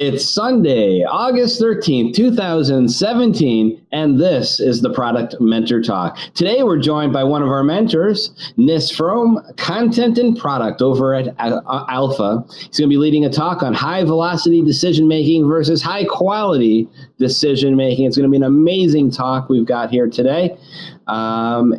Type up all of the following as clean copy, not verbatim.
It's Sunday, August 13th, 2017, and this is the Product Mentor Talk. Today, we're joined by one of our mentors, Frome, Content and Product over at Alpha. He's going to be leading a talk on high-velocity decision-making versus high-quality decision-making. It's going to be an amazing talk we've got here today. So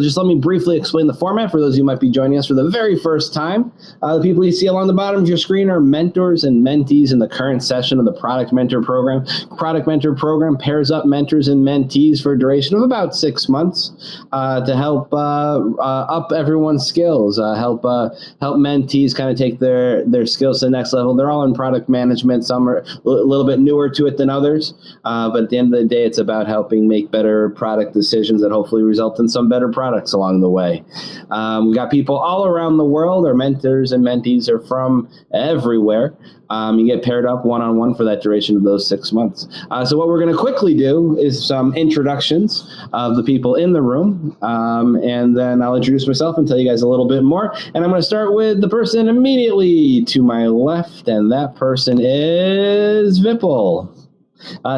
just let me briefly explain the format for those of you who might be joining us for the very first time. The people you see along the bottom of your screen are mentors and mentees in the current session of the Product Mentor Program. Product Mentor Program pairs up mentors and mentees for a duration of about 6 months to help up everyone's skills, help mentees kind of take their skills to the next level. They're all in product management. Some are a little bit newer to it than others, but at the end of the day, it's about helping make better product decisions that hopefully result in some better products along the way. We've got people all around the world. Our mentors and mentees are from everywhere. You get paired up one-on-one for that duration of those 6 months. So what we're going to quickly do is some introductions of the people in the room, and then I'll introduce myself and tell you guys a little bit more. And I'm going to start with the person immediately to my left, and that person is Vipul.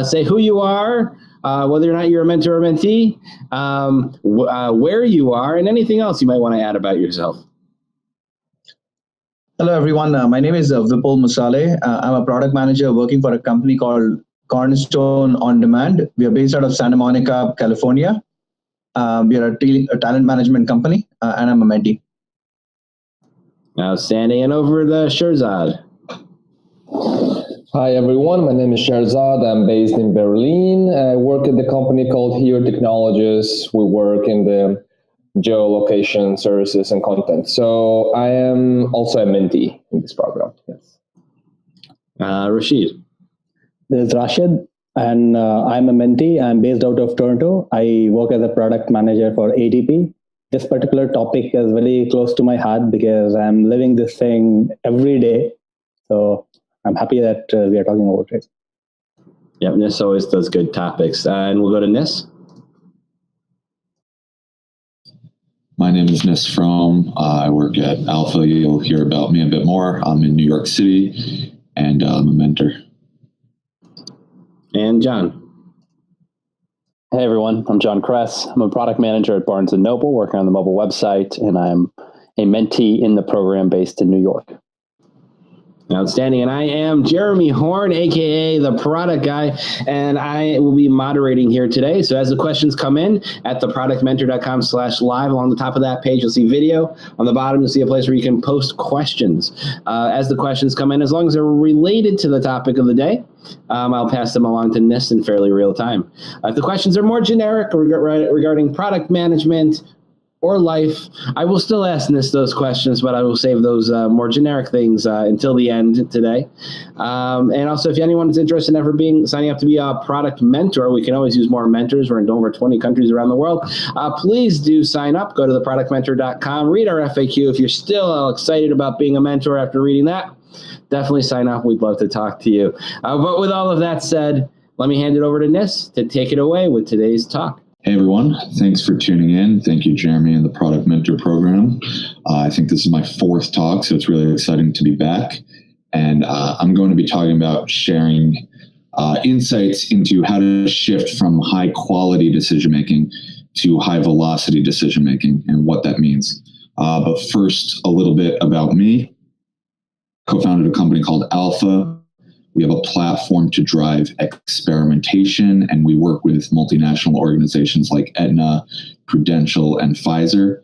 Say who you are, whether or not you're a mentor or mentee, where you are, and anything else you might want to add about yourself. Hello, everyone. My name is Vipul Musale. I'm a product manager working for a company called Cornerstone On Demand. We are based out of Santa Monica, California. We are a talent management company, and I'm a mentee. Outstanding. And over the Sherzad. Hi, everyone. My name is Sherzad. I'm based in Berlin. I work at the company called Here Technologies. We work in the geolocation services and content. So I am also a mentee in this program. Yes. Rashid. This is Rashid, and I'm a mentee. I'm based out of Toronto. I work as a product manager for ADP. This particular topic is very close to my heart because I'm living this thing every day. So I'm happy that we are talking about it. Yep, Nis always does good topics. And we'll go to Nis. My name is Nis Frome. I work at Alpha. You'll hear about me a bit more. I'm in New York City, and I'm a mentor. And John. Hey, everyone. I'm John Kress. I'm a product manager at Barnes & Noble, working on the mobile website, and I'm a mentee in the program based in New York. Outstanding. And I am Jeremy Horn, a.k.a. the Product Guy, and I will be moderating here today. So as the questions come in at theproductmentor.com/live, along the top of that page, you'll see video. On the bottom, you'll see a place where you can post questions. As the questions come in, as long as they're related to the topic of the day, I'll pass them along to Nis in fairly real time. If the questions are more generic or regarding product management or life, I will still ask Nis those questions, but I will save those more generic things until the end today. And also, if anyone is interested in signing up to be a product mentor, we can always use more mentors. We're in over 20 countries around the world. Please do sign up. Go to theproductmentor.com. Read our FAQ. If you're still excited about being a mentor after reading that, definitely sign up. We'd love to talk to you. But with all of that said, let me hand it over to Nis to take it away with today's talk. Hey, everyone. Thanks for tuning in. Thank you, Jeremy, and the Product Mentor Program. I think this is my 4th talk, so it's really exciting to be back. And I'm going to be talking about sharing insights into how to shift from high-quality decision-making to high-velocity decision-making and what that means. But first, a little bit about me. Co-founded a company called Alpha. We have a platform to drive experimentation, and we work with multinational organizations like Aetna, Prudential, and Pfizer.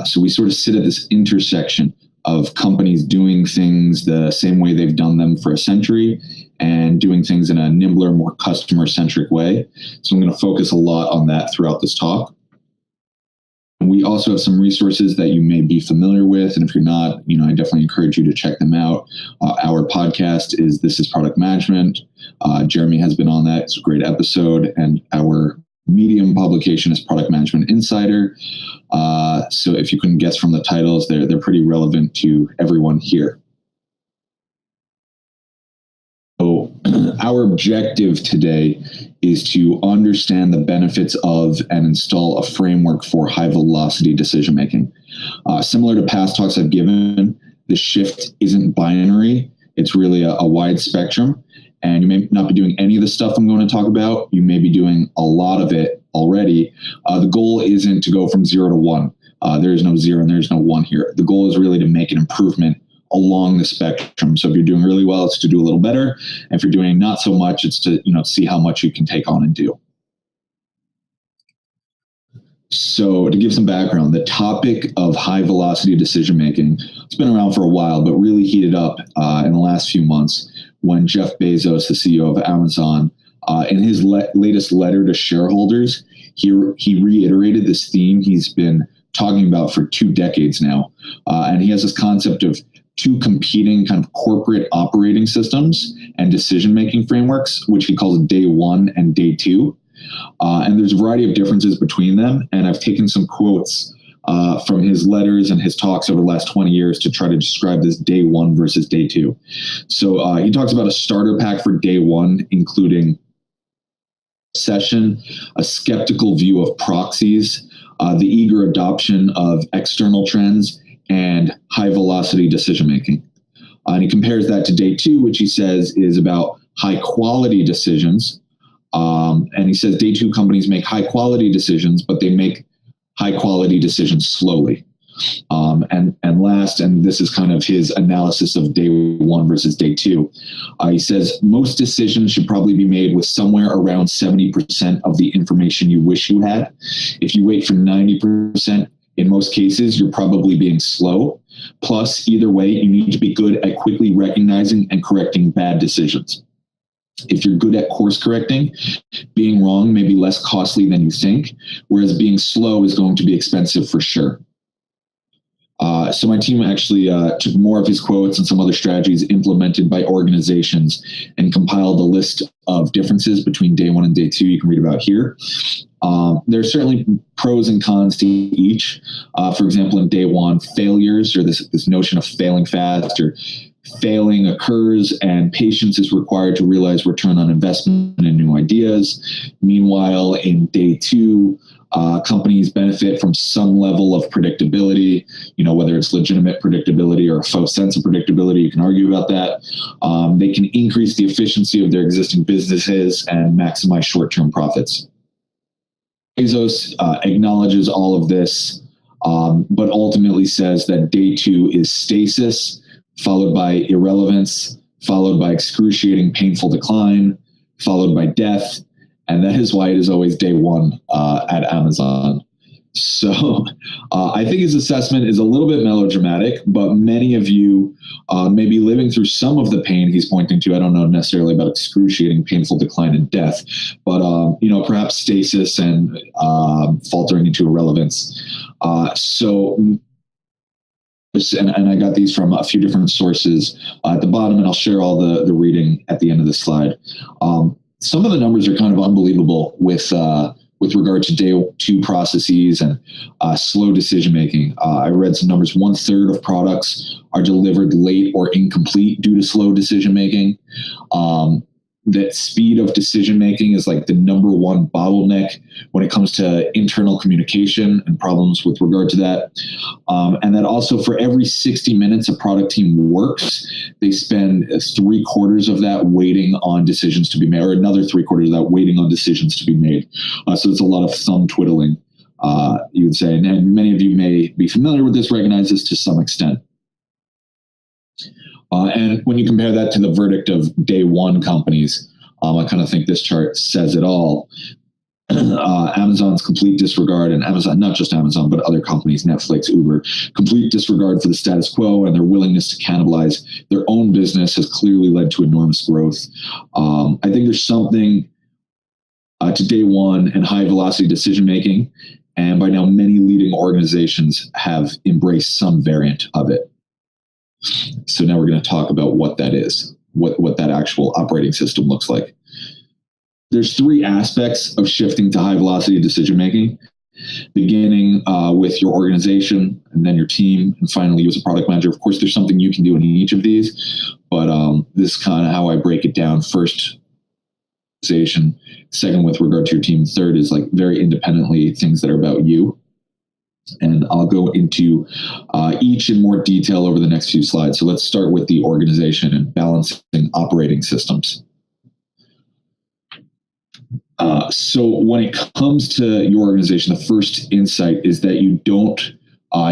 So we sort of sit at this intersection of companies doing things the same way they've done them for a century and doing things in a nimbler, more customer-centric way. So I'm going to focus a lot on that throughout this talk. We also have some resources that you may be familiar with, and if you're not, I definitely encourage you to check them out. Our podcast is This is Product Management. Jeremy has been on that. It's a great episode. And our Medium publication is Product Management Insider. So if you couldn't guess from the titles, they're pretty relevant to everyone here. So our objective today is to understand the benefits of and install a framework for high velocity decision making. Similar to past talks I've given, the shift isn't binary. It's really a wide spectrum, and you may not be doing any of the stuff I'm going to talk about. You may be doing a lot of it already. The goal isn't to go from 0 to 1. There is no 0 and there's no 1 here. The goal is really to make an improvement along the spectrum. So if you're doing really well, it's to do a little better. And if you're doing not so much, it's to see how much you can take on and do. So to give some background, the topic of high velocity decision making, it's been around for a while, but really heated up in the last few months when Jeff Bezos, the CEO of Amazon, in his latest letter to shareholders, he reiterated this theme he's been talking about for 2 decades now. And he has this concept of 2 competing kind of corporate operating systems and decision-making frameworks, which he calls day 1 and day 2. And there's a variety of differences between them. And I've taken some quotes from his letters and his talks over the last 20 years to try to describe this day 1 versus day 2. So he talks about a starter pack for day 1, including session, a skeptical view of proxies, the eager adoption of external trends, and high velocity decision making. And he compares that to day 2, which he says is about high quality decisions. And he says day 2 companies make high quality decisions, but they make high quality decisions slowly. And last, and this is kind of his analysis of day 1 versus day 2. He says most decisions should probably be made with somewhere around 70% of the information you wish you had. If you wait for 90%, in most cases, you're probably being slow. Plus, either way, you need to be good at quickly recognizing and correcting bad decisions. If you're good at course correcting, being wrong may be less costly than you think, whereas being slow is going to be expensive for sure. So my team actually took more of his quotes and some other strategies implemented by organizations and compiled a list of differences between day 1 and day 2 you can read about here. There's certainly pros and cons to each. For example, in day 1, failures, or this notion of failing fast or failing occurs, and patience is required to realize return on investment in new ideas. Meanwhile, in day 2, companies benefit from some level of predictability, whether it's legitimate predictability or a faux sense of predictability, you can argue about that. They can increase the efficiency of their existing businesses and maximize short-term profits. Bezos acknowledges all of this, but ultimately says that day 2 is stasis, followed by irrelevance, followed by excruciating painful decline, followed by death. And that is why it is always day 1 at Amazon. So I think his assessment is a little bit melodramatic, but many of you may be living through some of the pain he's pointing to. I don't know necessarily about excruciating painful decline and death, but perhaps stasis and faltering into irrelevance. And I got these from a few different sources at the bottom, and I'll share all the reading at the end of the slide. Some of the numbers are kind of unbelievable with regard to day 2 processes and slow decision making. I read some numbers. 1/3 of products are delivered late or incomplete due to slow decision making. That speed of decision making is like the number 1 bottleneck when it comes to internal communication and problems with regard to that. And that also for every 60 minutes a product team works, they spend 3/4 of that waiting on decisions to be made, or another 3/4 of that waiting on decisions to be made. So it's a lot of thumb twiddling, you would say. And many of you may be familiar with this, recognize this to some extent. And when you compare that to the verdict of day 1 companies, I kind of think this chart says it all. Amazon's complete disregard, and Amazon, not just Amazon, but other companies, Netflix, Uber, complete disregard for the status quo and their willingness to cannibalize their own business has clearly led to enormous growth. I think there's something to day 1 and high velocity decision making. And by now, many leading organizations have embraced some variant of it. So now we're going to talk about what that is, what that actual operating system looks like. There's 3 aspects of shifting to high velocity decision making, beginning with your organization, and then your team, and finally you as a product manager. Of course, there's something you can do in each of these, but this is kind of how I break it down. First, organization. Second, with regard to your team. Third is like very independently things that are about you. And I'll go into each in more detail over the next few slides. So let's start with the organization and balancing operating systems. So when it comes to your organization, the first insight is that you don't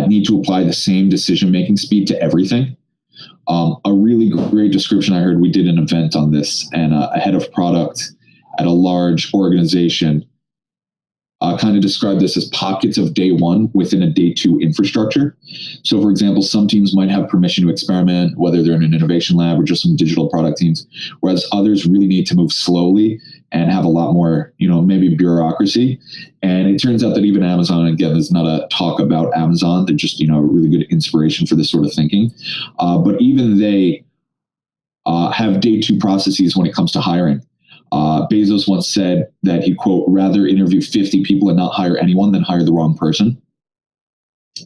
need to apply the same decision-making speed to everything. A really great description I heard, we did an event on this, and a head of product at a large organization kind of described this as pockets of day one within a day two infrastructure. So for example, some teams might have permission to experiment, whether they're in an innovation lab or just some digital product teams, whereas others really need to move slowly and have a lot more, maybe bureaucracy. And it turns out that even Amazon, again, there's not a talk about Amazon, they're just, a really good inspiration for this sort of thinking. But even they have day two processes when it comes to hiring. Bezos once said that he, quote, rather interview 50 people and not hire anyone than hire the wrong person.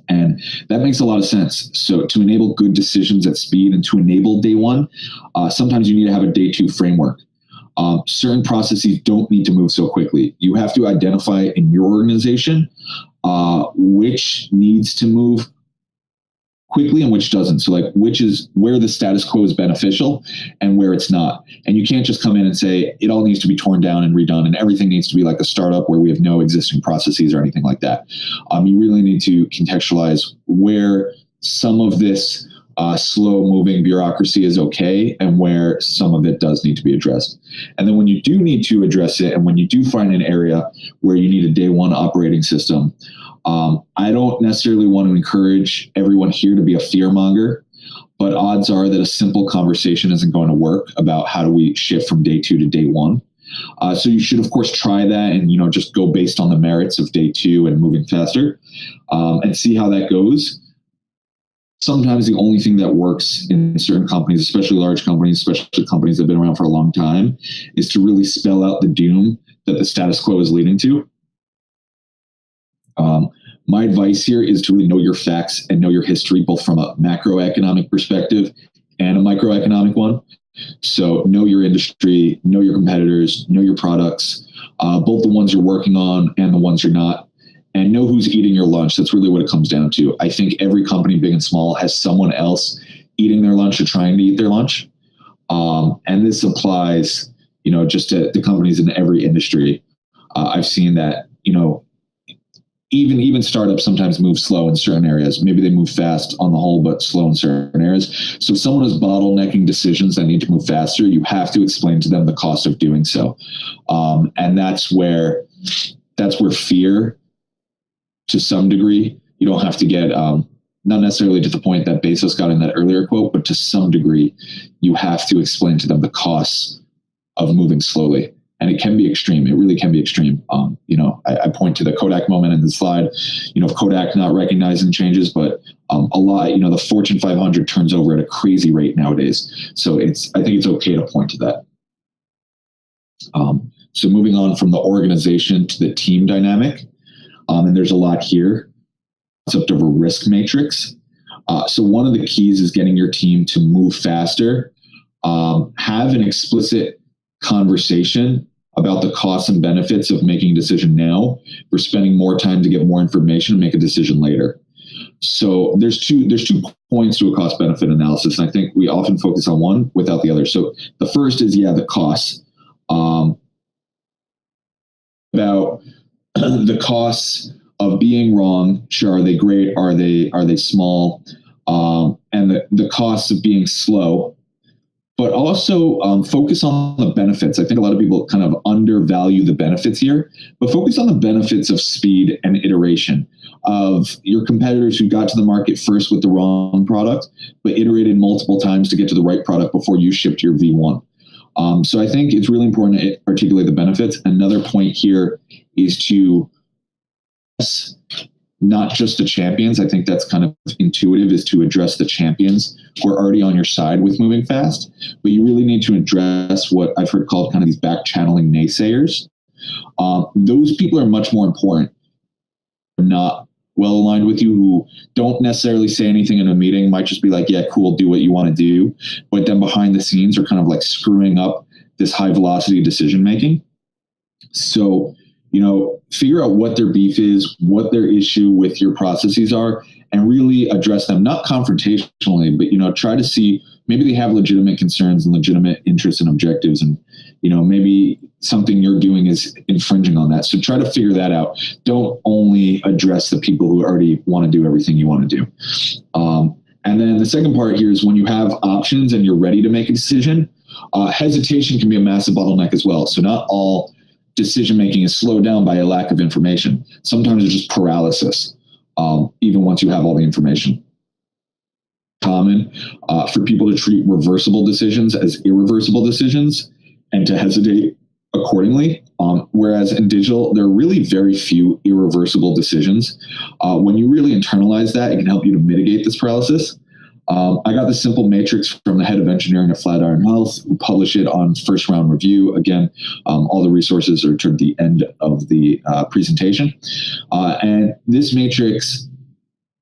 And that makes a lot of sense. So to enable good decisions at speed and to enable day one, sometimes you need to have a day two framework. Certain processes don't need to move so quickly. You have to identify in your organization which needs to move quickly and which doesn't. So like which is where the status quo is beneficial and where it's not. And you can't just come in and say it all needs to be torn down and redone and everything needs to be like a startup where we have no existing processes or anything like that. You really need to contextualize where some of this slow moving bureaucracy is okay and where some of it does need to be addressed. And then when you do need to address it and when you do find an area where you need a day one operating system, I don't necessarily want to encourage everyone here to be a fearmonger, but odds are that a simple conversation isn't going to work about how do we shift from day two to day one. So you should, of course, try that and, just go based on the merits of day two and moving faster and see how that goes. Sometimes the only thing that works in certain companies, especially large companies, especially companies that have been around for a long time, is to really spell out the doom that the status quo is leading to. My advice here is to really know your facts and know your history, both from a macroeconomic perspective and a microeconomic one. So know your industry, know your competitors, know your products, both the ones you're working on and the ones you're not, and know who's eating your lunch. That's really what it comes down to. I think every company, big and small, has someone else eating their lunch or trying to eat their lunch. And this applies, just to the companies in every industry. I've seen that, even startups sometimes move slow in certain areas. Maybe they move fast on the whole, but slow in certain areas. So if someone is bottlenecking decisions that need to move faster, you have to explain to them the cost of doing so. And that's where fear, to some degree, you don't have to get, not necessarily to the point that Bezos got in that earlier quote, but to some degree, you have to explain to them the costs of moving slowly. And it can be extreme. It really can be extreme. I point to the Kodak moment in the slide, Kodak not recognizing changes, but a lot, the Fortune 500 turns over at a crazy rate nowadays. So I think it's okay to point to that. So moving on from the organization to the team dynamic, and there's a lot here. Concept of a risk matrix. So one of the keys is getting your team to move faster, have an explicit conversation about the costs and benefits of making a decision now versus spending more time to get more information and make a decision later. So there's two points to a cost benefit analysis. And I think we often focus on one without the other. So the first is, the costs. About the costs of being wrong. Sure, are they great? Are they small? And the costs of being slow. But also focus on the benefits. I think a lot of people kind of undervalue the benefits here, but focus on the benefits of speed and iteration, of your competitors who got to the market first with the wrong product, but iterated multiple times to get to the right product before you shipped your V1. So I think it's really important to articulate the benefits. Another point here is to not just the champions. I think that's kind of intuitive, is to address the champions who are already on your side with moving fast, but you really need to address what I've heard called kind of these back channeling naysayers. Those people are much more important. Not well aligned with you, who don't necessarily say anything in a meeting, might just be like, yeah, cool, do what you want to do. But then behind the scenes are kind of like screwing up this high velocity decision making. So, figure out what their beef is, what their issue with your processes are, and really address them, not confrontationally, but, try to see maybe they have legitimate concerns and legitimate interests and objectives. And, maybe something you're doing is infringing on that. So try to figure that out. Don't only address the people who already want to do everything you want to do. And then the second part here is when you have options and you're ready to make a decision, hesitation can be a massive bottleneck as well. So not all decision-making is slowed down by a lack of information. Sometimes it's just paralysis, even once you have all the information. Common for people to treat reversible decisions as irreversible decisions and to hesitate accordingly. Whereas in digital, there are really very few irreversible decisions. When you really internalize that, it can help you to mitigate this paralysis. I got this simple matrix from the head of engineering at Flatiron Health. We publish it on First Round Review. Again, all the resources are toward the end of the presentation. And this matrix,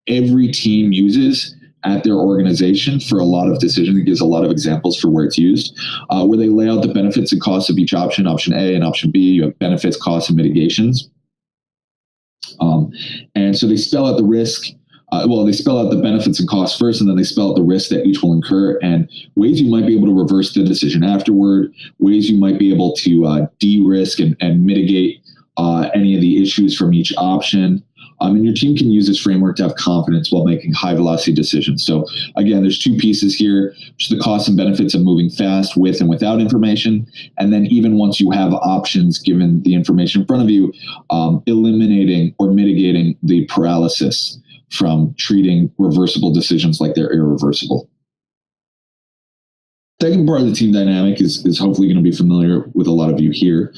every team uses at their organization for a lot of decisions. It gives a lot of examples for where it's used, where they lay out the benefits and costs of each option A and option B. You have benefits, costs, and mitigations. And so they spell out the risk. They spell out the benefits and costs first, and then they spell out the risk that each will incur and ways you might be able to reverse the decision afterward, ways you might be able to de-risk and mitigate any of the issues from each option. And your team can use this framework to have confidence while making high velocity decisions. So again, there's two pieces here, which is the costs and benefits of moving fast with and without information. And then even once you have options given the information in front of you, eliminating or mitigating the paralysis from treating reversible decisions like they're irreversible. Second part of the team dynamic is hopefully going to be familiar with a lot of you here.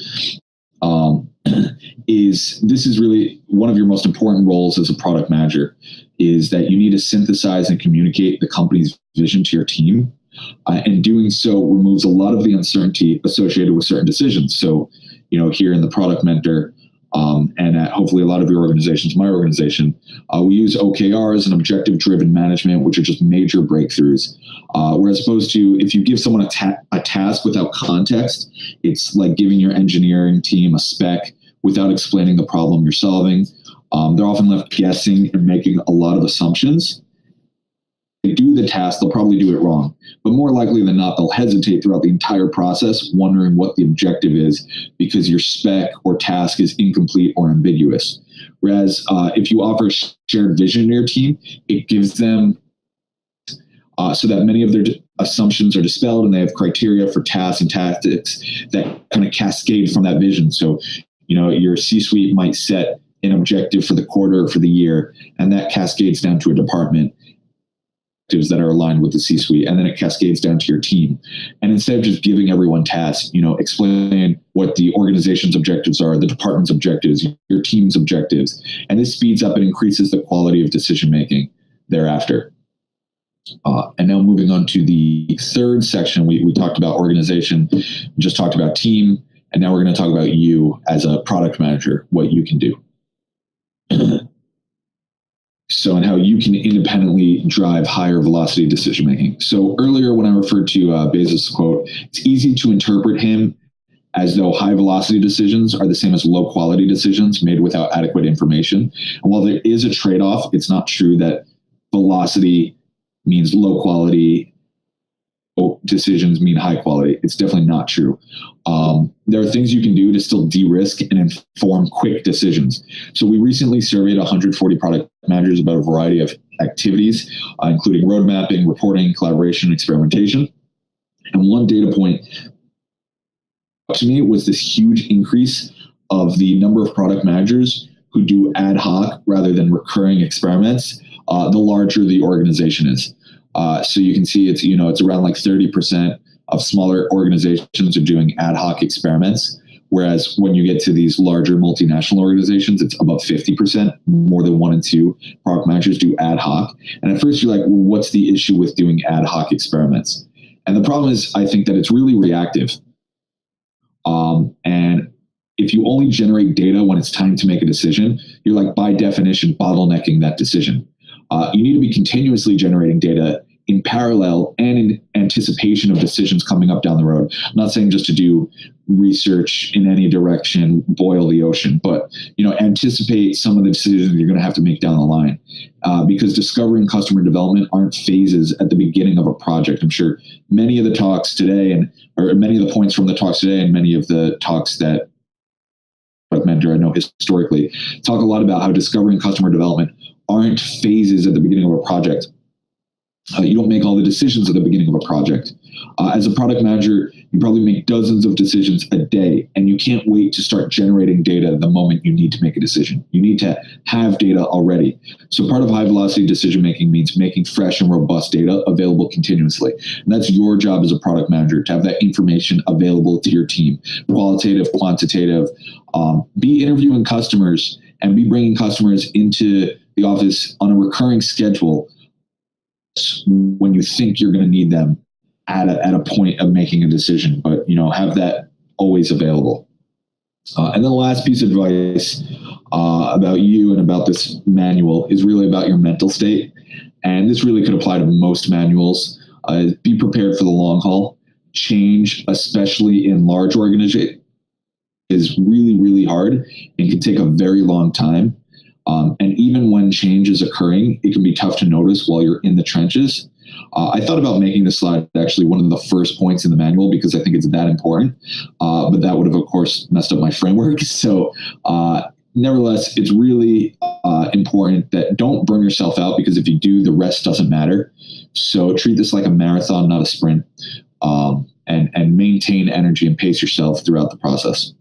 This is really one of your most important roles as a product manager, is that you need to synthesize and communicate the company's vision to your team. And doing so removes a lot of the uncertainty associated with certain decisions. So, here in the Product Mentor, and at hopefully a lot of your organizations, my organization, we use OKRs and objective-driven management, which are just major breakthroughs. Whereas opposed to if you give someone a task without context, it's like giving your engineering team a spec without explaining the problem you're solving. They're often left guessing and making a lot of assumptions. They do the task, they'll probably do it wrong. But more likely than not, they'll hesitate throughout the entire process, wondering what the objective is because your spec or task is incomplete or ambiguous. Whereas if you offer a shared vision to your team, it gives them so that many of their assumptions are dispelled and they have criteria for tasks and tactics that kind of cascade from that vision. So, your C-suite might set an objective for the quarter or for the year, and that cascades down to a department that are aligned with the C-suite, and then it cascades down to your team. And instead of just giving everyone tasks, explain what the organization's objectives are, the department's objectives, your team's objectives, and this speeds up and increases the quality of decision-making thereafter. And now moving on to the third section, we talked about organization, we just talked about team, and now we're going to talk about you as a product manager, what you can do. So, and how you can independently drive higher velocity decision-making. So earlier when I referred to Bezos' quote, it's easy to interpret him as though high velocity decisions are the same as low quality decisions made without adequate information. And while there is a trade-off, it's not true that velocity means low quality decisions mean high quality. It's definitely not true. There are things you can do to still de-risk and inform quick decisions. So we recently surveyed 140 product managers about a variety of activities, including road mapping, reporting, collaboration, experimentation. And one data point to me was this huge increase of the number of product managers who do ad hoc rather than recurring experiments, the larger the organization is. So you can see it's around like 30% of smaller organizations are doing ad hoc experiments. Whereas when you get to these larger multinational organizations, it's about 50%, more than 1 in 2 product managers do ad hoc. And at first you're like, well, what's the issue with doing ad hoc experiments? And the problem is, I think that it's really reactive. And if you only generate data when it's time to make a decision, you're like by definition bottlenecking that decision. You need to be continuously generating data in parallel and anticipation of decisions coming up down the road. I'm not saying just to do research in any direction, boil the ocean, but anticipate some of the decisions you're going to have to make down the line. Because discovery and customer development aren't phases at the beginning of a project. I'm sure many of the talks today, or many of the points from the talks today, and many of the talks that Product Mentor, I know historically, talk a lot about how discovery and customer development aren't phases at the beginning of a project. You don't make all the decisions at the beginning of a project. As a product manager, you probably make dozens of decisions a day, and you can't wait to start generating data the moment you need to make a decision. You need to have data already. So part of high velocity decision making means making fresh and robust data available continuously. And that's your job as a product manager, to have that information available to your team, qualitative, quantitative. Be interviewing customers and be bringing customers into the office on a recurring schedule when you think you're going to need them at a point of making a decision, but have that always available. And then the last piece of advice about you and about this manual is really about your mental state. And this really could apply to most manuals. Be prepared for the long haul. Change, especially in large organizations, is really, really hard and can take a very long time. And even when change is occurring, it can be tough to notice while you're in the trenches. I thought about making this slide actually one of the first points in the manual because I think it's that important, but that would have, of course, messed up my framework. So nevertheless, it's really important that don't burn yourself out, because if you do, the rest doesn't matter. So treat this like a marathon, not a sprint, and maintain energy and pace yourself throughout the process.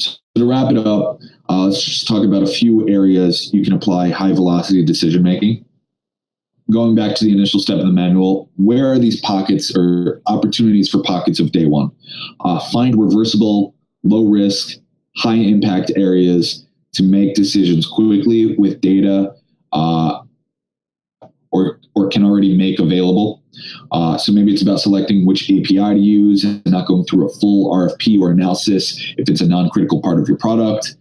So to wrap it up, let's just talk about a few areas you can apply high velocity decision making. Going back to the initial step of the manual, where are these pockets or opportunities for pockets of day one? Find reversible, low risk, high impact areas to make decisions quickly with data or can already make available. So maybe it's about selecting which API to use and not going through a full RFP or analysis if it's a non-critical part of your product.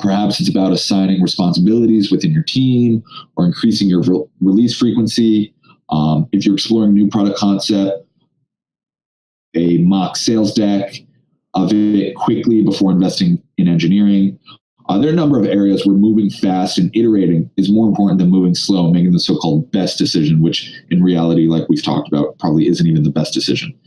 Perhaps it's about assigning responsibilities within your team or increasing your release frequency. If you're exploring new product concept, a mock sales deck of it quickly before investing in engineering. There are a number of areas where moving fast and iterating is more important than moving slow and making the so-called best decision, which in reality, like we've talked about, probably isn't even the best decision.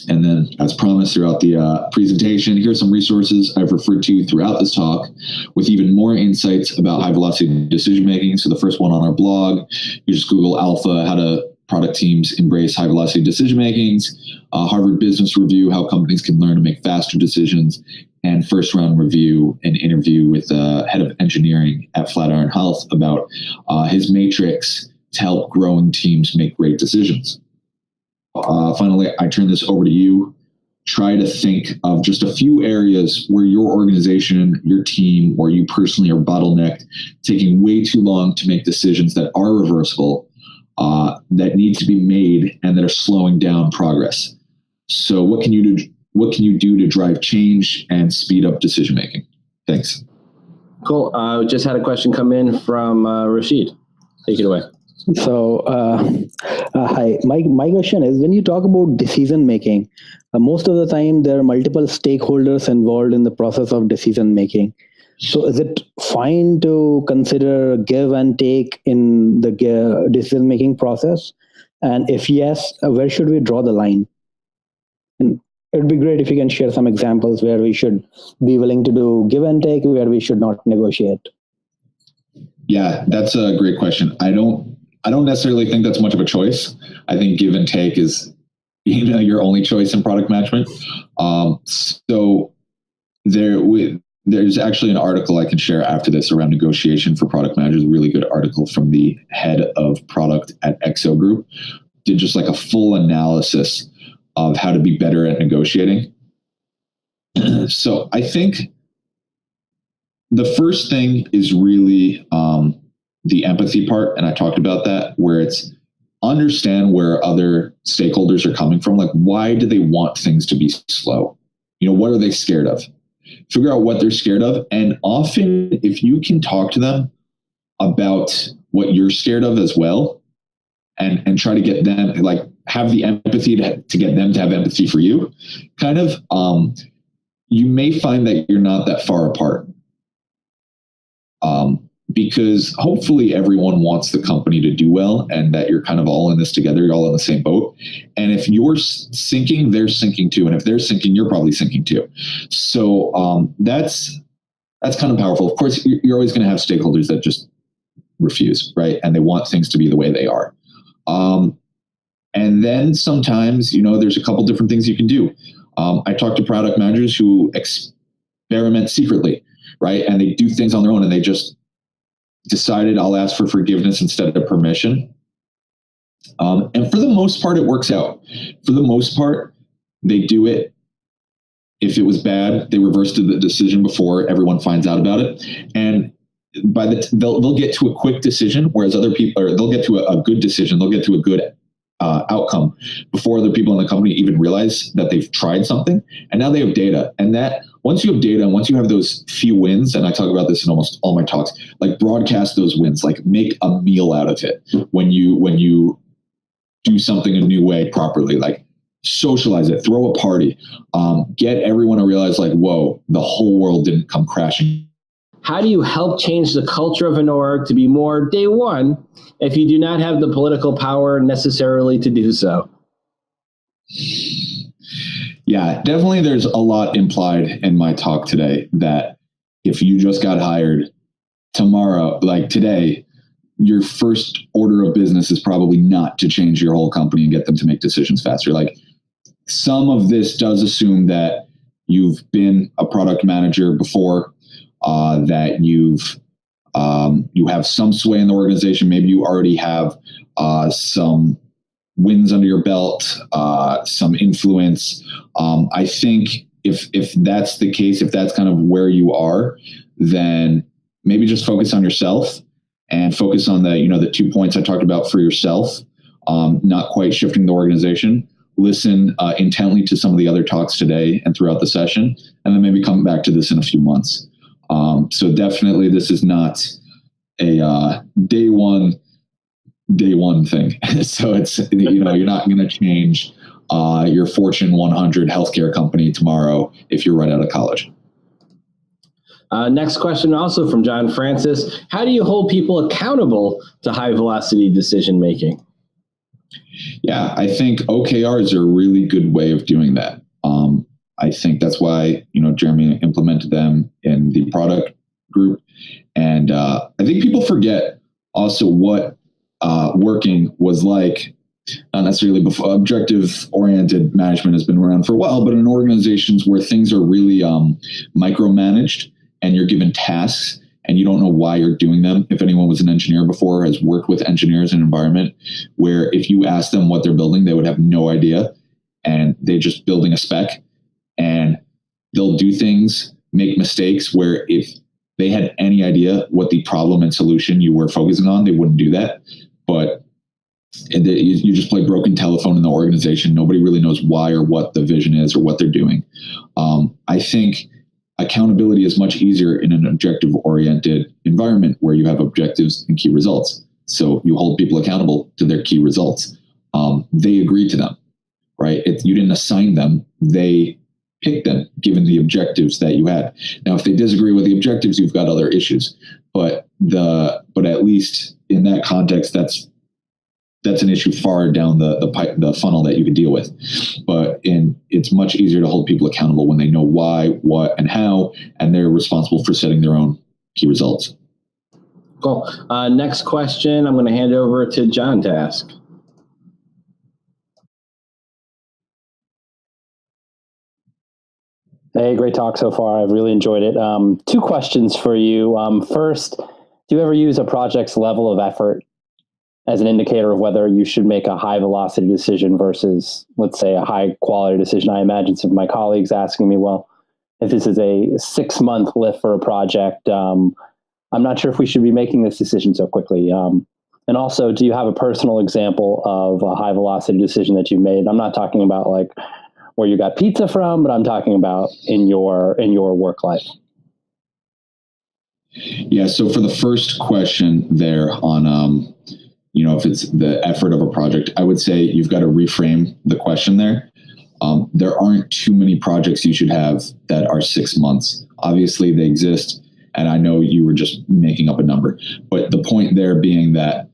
And then, as promised throughout the presentation, here's some resources I've referred to throughout this talk with even more insights about high-velocity decision-making. So the first one on our blog, you just Google Alpha, how to product teams embrace high-velocity decision-makings, Harvard Business Review, how companies can learn to make faster decisions, and first-round review and interview with the head of engineering at Flatiron Health about his matrix to help growing teams make great decisions. Finally, I turn this over to you. Try to think of just a few areas where your organization, your team, or you personally are bottlenecked, taking way too long to make decisions that are reversible, that need to be made, and that are slowing down progress. So what can you do? What can you do to drive change and speed up decision making? Thanks. Cool. Just had a question come in from Rashid. Take it away. So, hi. My question is, when you talk about decision making, most of the time there are multiple stakeholders involved in the process of decision making. So, is it fine to consider give and take in the decision making process? And if yes, where should we draw the line? And it would be great if you can share some examples where we should be willing to do give and take, where we should not negotiate. Yeah, that's a great question. I don't necessarily think that's much of a choice. I think give and take is, your only choice in product management. So there's actually an article I can share after this around negotiation for product managers. A really good article from the head of product at Exo Group. Did just like a full analysis of how to be better at negotiating. So I think the first thing is really the empathy part, and I talked about that, where it's understand where other stakeholders are coming from. Like, why do they want things to be slow? What are they scared of? Figure out what they're scared of, and often if you can talk to them about what you're scared of as well, and try to get them, like, have the empathy to get them to have empathy for you, kind of, you may find that you're not that far apart. Because hopefully everyone wants the company to do well, and that you're kind of all in this together. You're all in the same boat. And if you're sinking, they're sinking too. And if they're sinking, you're probably sinking too. So that's kind of powerful. Of course, you're always going to have stakeholders that just refuse, right? And they want things to be the way they are. And then sometimes, there's a couple different things you can do. I talk to product managers who experiment secretly, right? And they do things on their own, and they just decided, I'll ask for forgiveness instead of permission. And for the most part, it works out. For the most part, they do it. If it was bad, they reversed the decision before everyone finds out about it. And they'll get to a quick decision, whereas other people, they'll get to a good decision. They'll get to a good outcome before other people in the company even realize that they've tried something. And now they have data. And that once you have data, and once you have those few wins, and I talk about this in almost all my talks, like, broadcast those wins, like, make a meal out of it. When you do something a new way properly, like, socialize it, throw a party, get everyone to realize, like, whoa, the whole world didn't come crashing. How do you help change the culture of an org to be more day one if you do not have the political power necessarily to do so? Yeah, definitely there's a lot implied in my talk today, that if you just got hired tomorrow, like today, your first order of business is probably not to change your whole company and get them to make decisions faster. Like, some of this does assume that you've been a product manager before, that you have some sway in the organization. Maybe you already have some wins under your belt, some influence. I think if that's the case, if that's kind of where you are, then maybe just focus on yourself and focus on the 2 points I talked about for yourself, not quite shifting the organization. Listen intently to some of the other talks today and throughout the session, and then maybe come back to this in a few months. So definitely this is not a day one thing. So it's, you're not going to change your Fortune 100 healthcare company tomorrow if you're right out of college. Next question, also from John Francis. How do you hold people accountable to high velocity decision making? Yeah, I think OKRs are a really good way of doing that. I think that's why, Jeremy implemented them in the product group. And I think people forget also what working was like, not necessarily before. Objective-oriented management has been around for a while, but in organizations where things are really micromanaged and you're given tasks and you don't know why you're doing them. If anyone was an engineer before, has worked with engineers in an environment where if you ask them what they're building, they would have no idea. And they're just building a spec, and they'll do things, make mistakes, where if they had any idea what the problem and solution you were focusing on, they wouldn't do that. But you just play broken telephone in the organization. Nobody really knows why or what the vision is or what they're doing. I think accountability is much easier in an objective-oriented environment where you have objectives and key results. So you hold people accountable to their key results. They agree to them, right? You didn't assign them. They picked them given the objectives that you had. Now, if they disagree with the objectives, you've got other issues. But at least in that context, that's an issue far down the funnel that you can deal with. But it's much easier to hold people accountable when they know why, what, and how, and they're responsible for setting their own key results. Cool. Next question, I'm going to hand it over to John to ask. Hey, great talk so far. I've really enjoyed it. 2 questions for you. First, do you ever use a project's level of effort as an indicator of whether you should make a high velocity decision versus, let's say, a high quality decision? I imagine some of my colleagues asking me, well, if this is a 6-month lift for a project, I'm not sure if we should be making this decision so quickly. And also, do you have a personal example of a high velocity decision that you made? I'm not talking about like where you got pizza from, but I'm talking about in your work life. Yeah. So for the first question there on if it's the effort of a project, I would say you've got to reframe the question there. There aren't too many projects you should have that are 6 months. Obviously they exist, and I know you were just making up a number, but the point there being that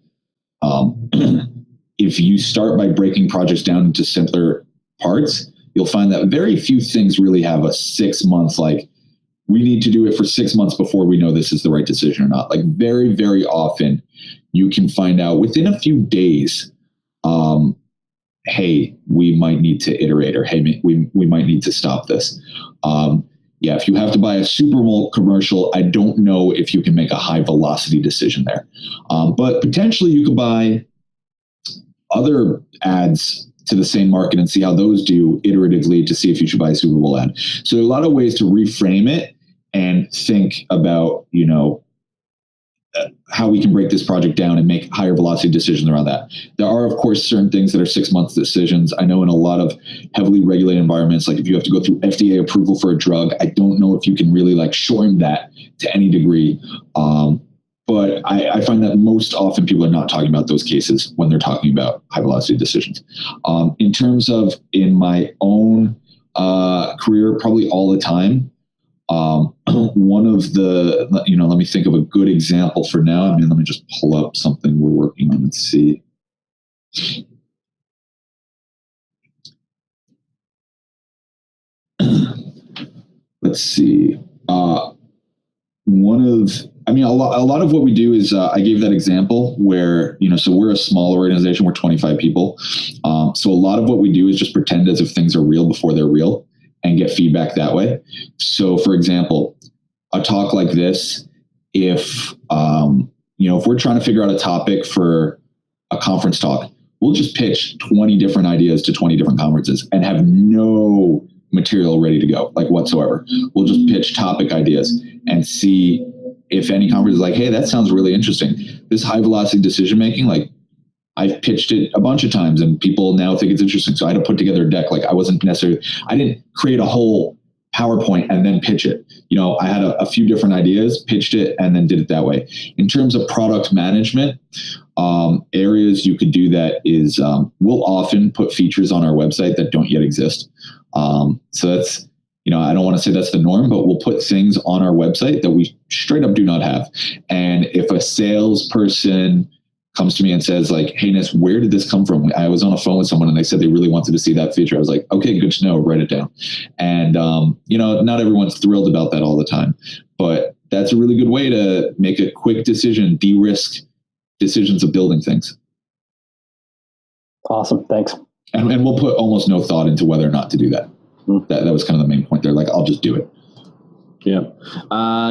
if you start by breaking projects down into simpler parts, you'll find that very few things really have a 6 month, like, we need to do it for 6 months before we know this is the right decision or not. Like, very, very often you can find out within a few days, hey, we might need to iterate, or hey, we might need to stop this. If you have to buy a Super Bowl commercial, I don't know if you can make a high velocity decision there. But potentially you could buy other ads to the same market and see how those do iteratively to see if you should buy a Super Bowl ad. So there are a lot of ways to reframe it and think about, how we can break this project down and make higher velocity decisions around that. There are, of course, certain things that are 6 month decisions. I know in a lot of heavily regulated environments, like if you have to go through FDA approval for a drug, I don't know if you can really shorten that to any degree. But I find that most often people are not talking about those cases when they're talking about high velocity decisions. In terms of in my own career, probably all the time, one of the, let me think of a good example for now. Let me just pull up something we're working on and see. Let's see. A lot of what we do is, I gave that example where, so we're a small organization, we're 25 people. So a lot of what we do is just pretend as if things are real before they're real and get feedback that way. So for example, a talk like this, if we're trying to figure out a topic for a conference talk, we'll just pitch 20 different ideas to 20 different conferences and have no material ready to go, whatsoever. We'll just pitch topic ideas and see if any conference is like, hey, that sounds really interesting. This high velocity decision making, I've pitched it a bunch of times and people now think it's interesting. So I had to put together a deck. I didn't create a whole PowerPoint and then pitch it. I had a few different ideas, pitched it, and then did it that way. In terms of product management, areas you could do that is, we'll often put features on our website that don't yet exist. So that's, I don't want to say that's the norm, but we'll put things on our website that we straight up do not have. And if a salesperson comes to me and says hey, Ness, where did this come from? I was on a phone with someone and they said they really wanted to see that feature. I was like, okay, good to know, write it down. And, not everyone's thrilled about that all the time, but that's a really good way to make a quick decision, de-risk decisions of building things. Awesome. Thanks. And we'll put almost no thought into whether or not to do that. That was kind of the main point there. I'll just do it. Yeah.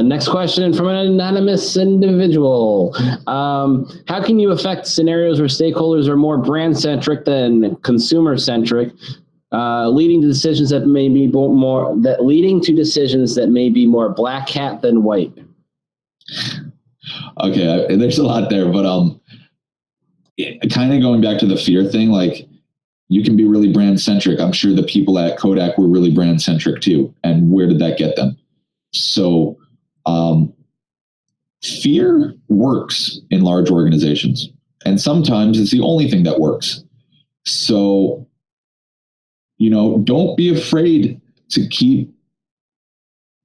Next question from an anonymous individual. How can you affect scenarios where stakeholders are more brand-centric than consumer-centric, leading to decisions that may be more black hat than white? Okay, there's a lot there, but kind of going back to the fear thing, you can be really brand-centric. I'm sure the people at Kodak were really brand-centric too. And where did that get them? So fear works in large organizations, and sometimes it's the only thing that works. So, don't be afraid to keep,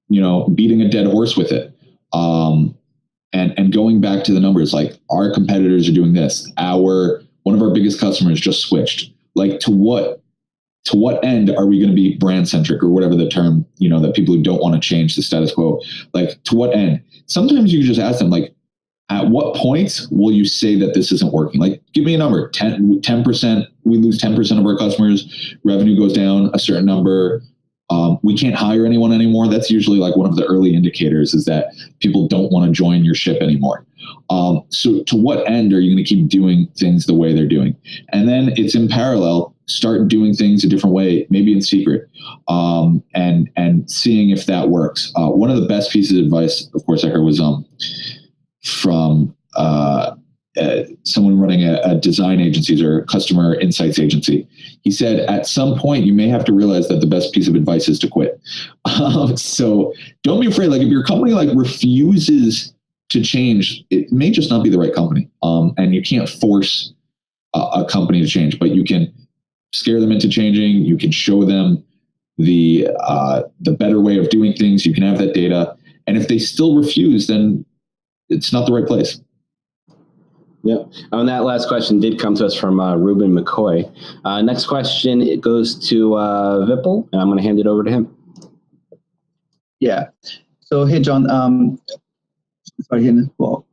beating a dead horse with it. And going back to the numbers, our competitors are doing this. One of our biggest customers just switched. To what end are we going to be brand centric, or whatever the term, that people who don't want to change the status quo, to what end? Sometimes you just ask them, at what point will you say that this isn't working? Give me a number, 10%, we lose 10% of our customers, revenue goes down a certain number. We can't hire anyone anymore. That's usually one of the early indicators, is that people don't want to join your ship anymore. So to what end are you going to keep doing things the way they're doing? And then it's in parallel, start doing things a different way, maybe in secret, and seeing if that works. One of the best pieces of advice, of course, I heard was from someone running a design agency or customer insights agency. He said, at some point, you may have to realize that the best piece of advice is to quit. So don't be afraid. If your company refuses to change, it may just not be the right company. And you can't force a company to change, but you can scare them into changing. You can show them the better way of doing things. You can have that data. And if they still refuse, then it's not the right place. Yeah. And that last question did come to us from Ruben McCoy. Next question, it goes to Vipul, and I'm going to hand it over to him. Yeah. So, hey, John. So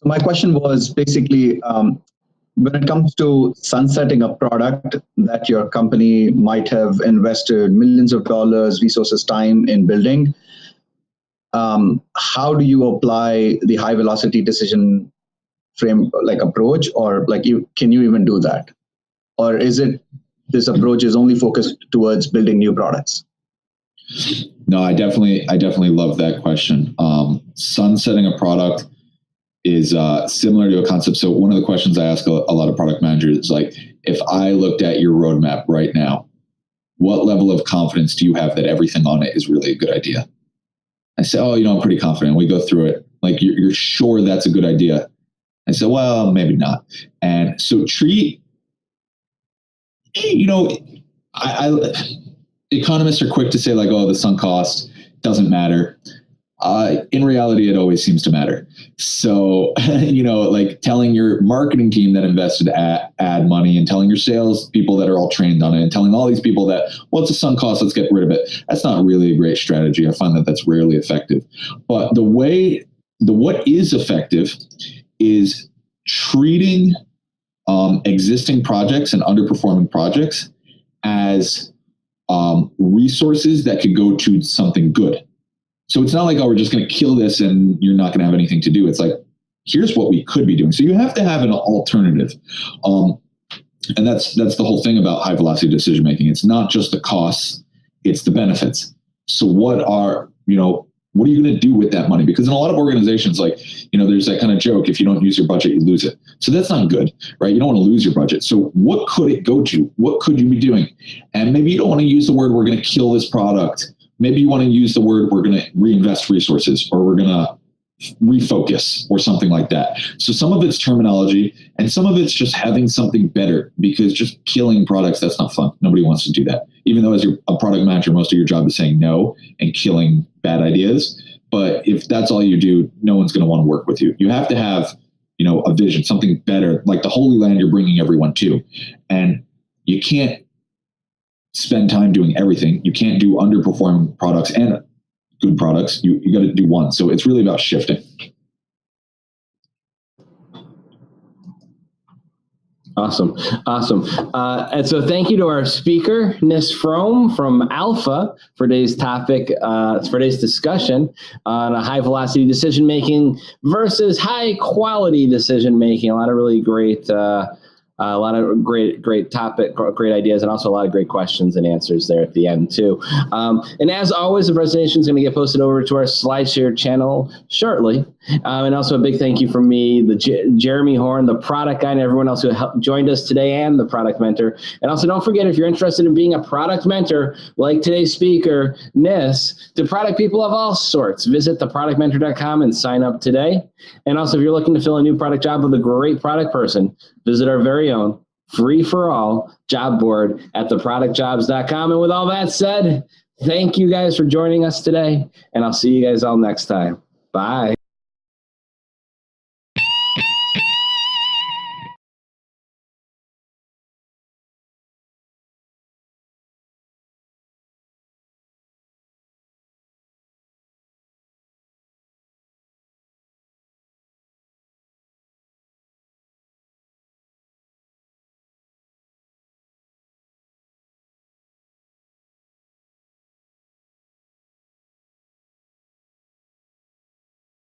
my question was basically, when it comes to sunsetting a product that your company might have invested millions of dollars, resources, time in building, how do you apply the high velocity decision frame approach, or can you even do that? Or is it this approach is only focused towards building new products? No, I definitely love that question. Sunsetting a product is similar to a concept. So one of the questions I ask a lot of product managers is like, if I looked at your roadmap right now, what level of confidence do you have that everything on it is really a good idea? I say, oh, I'm pretty confident. We go through it. Like, you're sure that's a good idea? I said, well, maybe not. And so economists are quick to say like, oh, the sunk cost doesn't matter. In reality, it always seems to matter. So, like telling your marketing team that invested ad money and telling your sales people that are all trained on it and telling all these people that, well, it's a sunk cost, let's get rid of it. That's not really a great strategy. I find that that's rarely effective. But what is effective is treating existing projects and underperforming projects as resources that could go to something good. So it's not like, oh, we're just going to kill this and you're not going to have anything to do. It's like, here's what we could be doing. So you have to have an alternative. And that's the whole thing about high velocity decision making. It's not just the costs, it's the benefits. So what are you going to do with that money? Because in a lot of organizations, there's that kind of joke, if you don't use your budget, you lose it. So that's not good, right? You don't want to lose your budget. So what could it go to? What could you be doing? And maybe you don't want to use the word, we're going to kill this product. Maybe you want to use the word, we're going to reinvest resources, or we're going to refocus, or something like that. So some of it's terminology, and some of it's just having something better, because just killing products, that's not fun. Nobody wants to do that. Even though as a product manager, most of your job is saying no and killing bad ideas. But if that's all you do, no one's going to want to work with you. You have to have, a vision, something better, like the Holy Land you're bringing everyone to. And you can't spend time doing everything. You can't do underperforming products and good products. You got to do one. So it's really about shifting. Awesome. And so thank you to our speaker, Nis Frome from Alpha, for today's topic, for today's discussion on high velocity decision making versus high quality decision making. A lot of really great topic, great ideas, and also a lot of great questions and answers there at the end too. And as always, the presentation is going to get posted over to our SlideShare channel shortly. And also a big thank you from me, Jeremy Horn, the product guy, and everyone else who joined us today, and the product mentor. And also don't forget, if you're interested in being a product mentor, like today's speaker, Nis, to product people of all sorts, visit theproductmentor.com and sign up today. And also, if you're looking to fill a new product job with a great product person, visit our very own free-for-all job board at theproductjobs.com. And with all that said, thank you guys for joining us today, and I'll see you guys all next time. Bye.